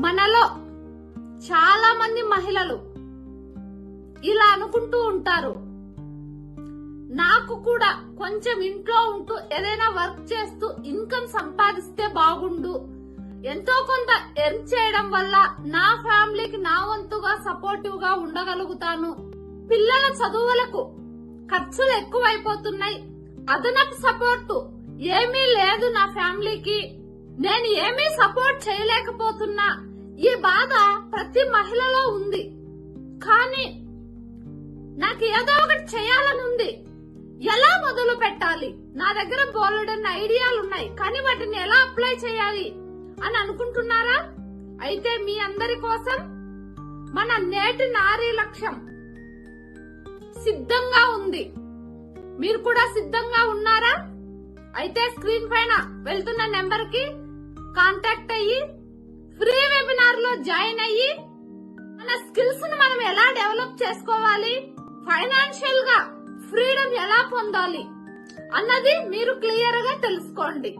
మనలో చాలా మంది మహిళలు ఇలా అనుకుంటూ ఉంటారు, నాకు కూడా కొంచెం ఇంట్లో ఉంటూ ఏదైనా వర్క్ చేస్తూ ఇన్కమ్ సంపాదిస్తే బాగుండు, ఎంతో కొంత ఎర్న్ చేయడం వల్ల నా ఫ్యామిలీకి నా వంతుగా సపోర్టివ్ గా ఉండగలుగుతాను, పిల్లల చదువులకు ఖర్చులు ఎక్కువైపోతున్నాయి, అదనపు సపోర్టు ఏమీ లేదు నా ఫ్యామిలీకి, నేను ఏమీ సపోర్ట్ చేయలేకపోతున్నా, ఈ బాధ ప్రతి మహిళలో ఉంది. కానీ నాకు ఏదో ఒకటి చేయాలని ఉంది, ఎలా మొదలు పెట్టాలి, నా దగ్గర బోలెడన్న ఐడియాలు ఉన్నాయి, కానీ వాటిని ఎలా అప్లై చేయాలి అని అనుకుంటున్నారా? అయితే మీ అందరి కోసం మన నేటి నారీ లక్ష్యం సిద్ధంగా ఉంది. మీరు కూడా సిద్ధంగా ఉన్నారా? అయితే స్క్రీన్ పైన వెళ్తున్న నెంబర్ కి కాంటాక్ట్ అయ్యి ఫ్రీ వెబినార్ లో జాయిన్ అయ్యి మన స్కిల్స్ ను మనం ఎలా డెవలప్ చేసుకోవాలి, ఫైనాన్షియల్ గా ఫ్రీడమ్ ఎలా పొందాలి అన్నది మీరు క్లియర్ గా తెలుసుకోండి.